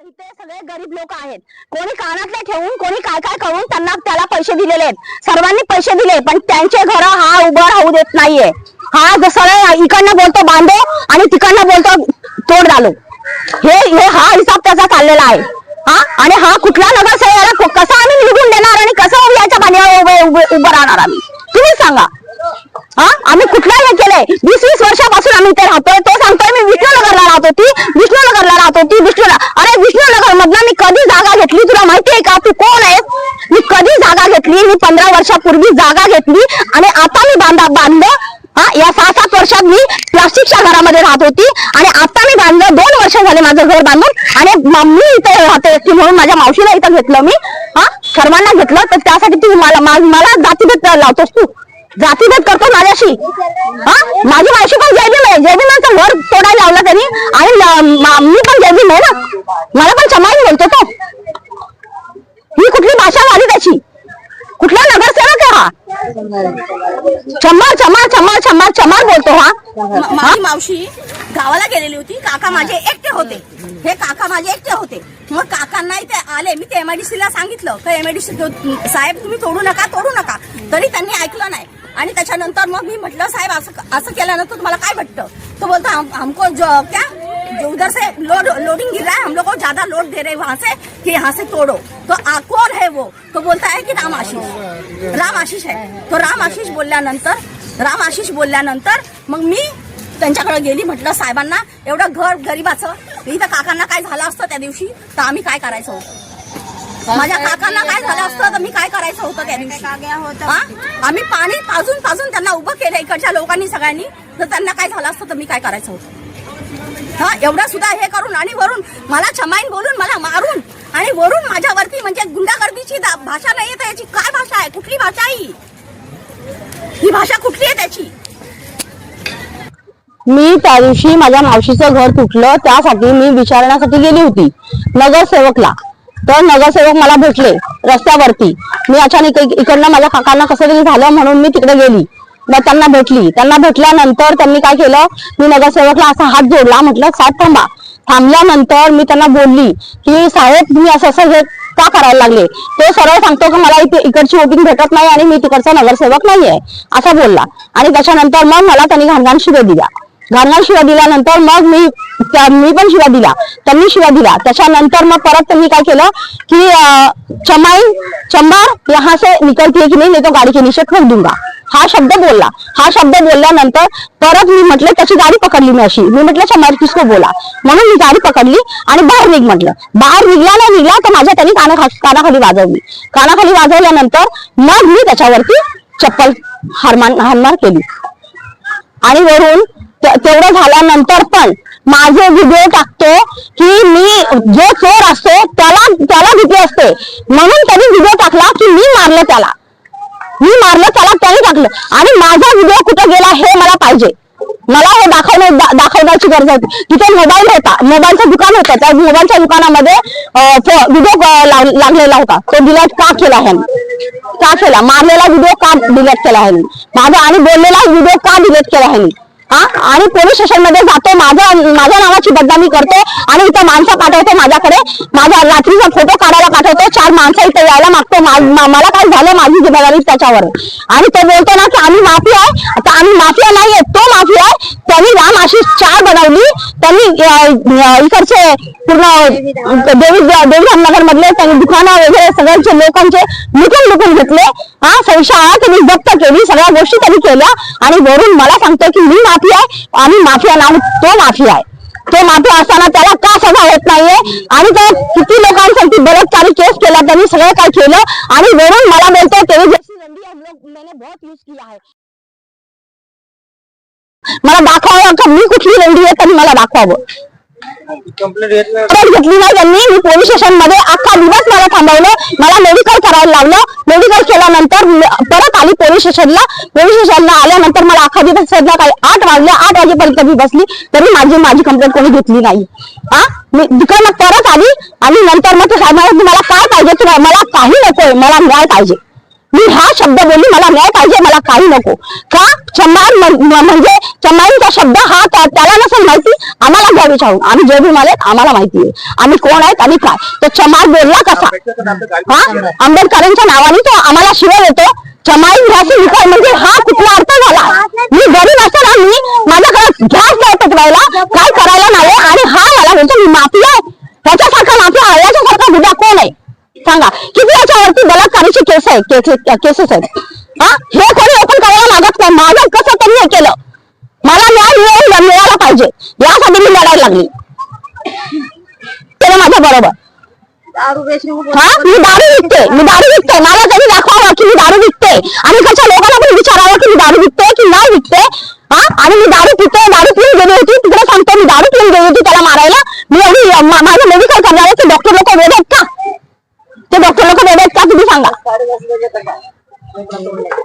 इथे सगळे गरीब लोक आहेत. कोणी कानातले ठेवून कोणी काय काय करून त्याला पैसे दिलेले आहेत. सर्वांनी पैसे दिले पण त्यांचे घर हा उभं राहू देत नाहीये. हा जसं इकडनं बोलतो बांधो आणि तिकडनं बोलतो तोड घालो. हे हा हिसाब त्याचा चाललेला आहे. हा आणि हा कुठला नगरसेवक कसा आम्ही निवडून देणार आणि कसं याच्या पाण्यावर उभं राहणार आम्ही तुम्ही सांगा. हा आम्ही कुठला हे केलंय? 20-20 वर्षापासून आम्ही इथे राहतोय. तो सांगतोय मी विष्णुनगरला राहत होती, विष्णुनगरला राहत होती. अरे विष्णुनगर मधनं मी कधी जागा घेतली तुला माहितीये का? तू कोण आहेस? मी कधी जागा घेतली? मी 15 वर्षापूर्वी जागा घेतली आणि आता मी बांधलं. हा या 6-7 वर्षात मी प्लास्टिकच्या घरामध्ये राहत होती आणि आता मी बांधलं. 2 वर्ष झाले माझं घर बांधून आणि मी इथे राहते म्हणून माझ्या मावशीला इथं घेतलं मी. हा सर्वांना घेतलं तर त्यासाठी तू मला जातीभेद लावतोस. तू जातीभेद करतो माझ्याशी. हा माझी मावशी पण जयभीम आहे. जयभीमाचं घर तोडायला लावलं त्यांनी आणि मी पण जयभीम आहे ना. मला पण चमाई बोलतो तो. ही कुठली भाषा आली त्याची? कुठला नगरसेवक आहे हा? चमार बोलतो हा. माझी मावशी गावाला गेलेली होती. काका माझे एकटे होते. हे काका माझे एकटे होते. मग काकांना इथे आले. मी ते MIDC ला सांगितलं की MIDC साहेब तुम्ही तोडू नका. तरी त्यांनी ऐकलं नाही. आणि त्याच्यानंतर मग मी म्हटलं साहेब असं केल्यानंतर तुम्हाला काय वाटतं? तो बोलतो हमको क्या उधर से लोडिंग गिर रहा है, हम लोग को ज्यादा लोड दे रहे वहां से कि यहाँ से तोड़ो. तो कौन है वो? तो बोलता है कि राम आशीष है. तो राम आशीष बोलल्यानंतर मग मी त्यांच्याकडे गेली. म्हटलं साहेबांना एवढं घर गरीबाचं इथं काकांना काय झालं असतं त्या दिवशी तर आम्ही काय करायचं होतं? माझ्या काकांना काय झालं असतं तर मी काय करायचं होतं त्या दिवशी? आम्ही पाणी पाजून त्यांना उभं केलं इकडच्या लोकांनी सगळ्यांनी. तर त्यांना काय झालं असतं तर मी काय करायचं होतं? हा एवढा सुद्धा हे करून आणि वरून मला चमाईन बोलून मला मारून आणि वरून माझ्यावरती म्हणजे गुंडागर्दीची भाषा नाही येत. याची काय भाषा आहे? कुठली भाषा आहे ही भाषा कुठली आहे त्याची? मी त्या दिवशी माझ्या मावशीचं घर तुटलं त्यासाठी मी विचारण्यासाठी गेली होती नगरसेवकला. तर नगरसेवक मला भेटले रस्त्यावरती. मी अचानक इकडनं माझ्या काकांना कसं तरी झालं म्हणून मी तिकडे गेली. मग त्यांना भेटली. त्यांना भेटल्यानंतर त्यांनी काय केलं? मी नगरसेवकला असा हात जोडला. म्हटलं साहेब थांबा. थांबल्यानंतर मी त्यांना बोलली की साहेब तुम्ही असं हे का करायला लागले? तो सरळ सांगतो की मला इकडची वोटिंग भेटत नाही आणि मी तिकडचा नगरसेवक नाहीये असं बोलला. आणि त्याच्यानंतर मग मला त्यांनी घाणघाण शिव्या दिल्या. घाणघाण शिव्या दिल्यानंतर मग मी पण शिव्या दिला. त्यांनी शिव्या दिला. त्याच्यानंतर मग परत त्यांनी काय केलं की चंबार यहाँ से निकलती है की नहीं तो गाडी के नीचे ठोक दूंगा हा शब्द बोलला. हा शब्द बोलल्यानंतर परत मी म्हटलं त्याची गाडी पकडली. मी म्हटलं चंबार किसको बोला म्हणून मी गाडी पकडली आणि बाहेर निघ म्हटलं. बाहेर निघला तर माझ्या त्यांनी कानाखाली वाजवली. कानाखाली वाजवल्यानंतर मग मी त्याच्यावरती चप्पल हाणमार केली. आणि वरून तेवढं झाल्यानंतर पण माझे व्हिडिओ टाकतो की मी जो चोर असतो त्याला भीती असते म्हणून त्यांनी व्हिडिओ टाकला की मी मारलं त्याला त्यांनी टाकलं. आणि माझा व्हिडिओ कुठे गेला हे मला पाहिजे. मला हे दाखवण्याची गरज होती. तिथे मोबाईल होता. मोबाईलचं दुकान होतं. त्या मोबाईलच्या दुकानामध्ये व्हिडिओ लागलेला होता. तो डिलीट का केला? मारलेला व्हिडिओ का डिलीट केला आहे माझा आणि बोललेला व्हिडिओ का डिलीट केला आहे? आणि पोलीस स्टेशन मध्ये जातो. माझ्या नावाची बदनामी करतो आणि इथं माणसं पाठवतो माझ्याकडे. माझ्या रात्रीचा फोटो काढायला पाठवतो. 4 माणसं इथे यायला मागतो. मला काय झालं माझी जबाबदारी त्याच्यावर. आणि तो बोलतो ना की आम्ही माफिया आहे. आता आम्ही माफिया नाहीये. तो माफिया आहे. त्यांनी राम आशीष 4 बनवली. त्यांनी इकडचे पूर्ण देवीधामनगर मधले त्यांनी दुकानं वगैरे सगळ्यांचे लोकांचे लुटून घेतले. शाळा त्यांनी जप्त केली. सगळ्या गोष्टी त्यांनी केल्या आणि वरून मला सांगतो की मी माफिया आहे आणि माफिया नाही. तो माफिया आहे. तो माफिया असताना त्याला का सजा होत नाहीये? आणि तो किती लोकांसाठी बलात्कारी केस केला. त्यांनी सगळं काय केलं आणि वरून मला बोलतो तेरी जैसी रंडी हम लोग मैंने बहुत यूज किया है. मला दाखवावं का मी कुठली रंडी आहे त्यांनी मला दाखवावं. घेतली नाही त्यांनी. मी पोलीस स्टेशन मध्ये अख्खा दिवस मला थांबवलं. मला मेडिकल करायला लावलं. मेडिकल केल्यानंतर परत आली पोलीस स्टेशनला आल्यानंतर मला अख्खा दिवस संध्याकाळी 8 वाजले. 8 वाजेपर्यंत मी बसली तरी माझी कंप्लेंट कोणी घेतली नाही. मी दुकानात परत आली आणि नंतर मग साहेब मला काय पाहिजे? मला काही नकोय. मला न्याय पाहिजे. मी हा शब्द बोलली, मला न्याय पाहिजे, मला काही नको. का चमार म्हणजे चमारीचा शब्द हा त्याला नसेल माहिती, आम्हाला घ्या विचारून. आम्ही जे भीम आलेत आम्हाला माहिती आहे आम्ही कोण आहेत आणि काय. तो चमार बोलला कसा, हा आंबेडकरांच्या नावाने तो आम्हाला शिवाय येतो. चमाई घ्यायची विकाय म्हणजे हा कुठला अर्थ झाला. मी गरीब असेल आणि माझ्याकडे घ्यास नाही पेटवायला, काय करायला नाही, आणि हा मला म्हणतो मी माफिया आहे. त्याच्यासारखा माफिया आहे, याच्यासारखा गुन्हा कोण आहे सांगा. किती याच्यावरती बलात्काराची केसेस आहेत. हा हे कोणी ओपन करायला मागत नाही. माझं कसं तरी हे केलं, मला न्याय मिळाला पाहिजे यासाठी मी लढायला लागली. त्याला माझ्या बरोबर हा मी दारू विकते, मला तरी दाखवावं की मी दारू विकते, आणि कशा लोकांना पण विचारावं की मी दारू विकते की नाही विकते. हा आणि मी दारू पिते, दारू पिऊन गेली होती तिकडे सांगतो, मी दारू पिऊन गेली होती त्याला मारायला. मी एवढी माझं मेडिकल करणार आहे. ते डॉक्टर लोक वेड आहेत का, ते डॉक्टर लोक वेड आहेत का तुम्ही सांगा.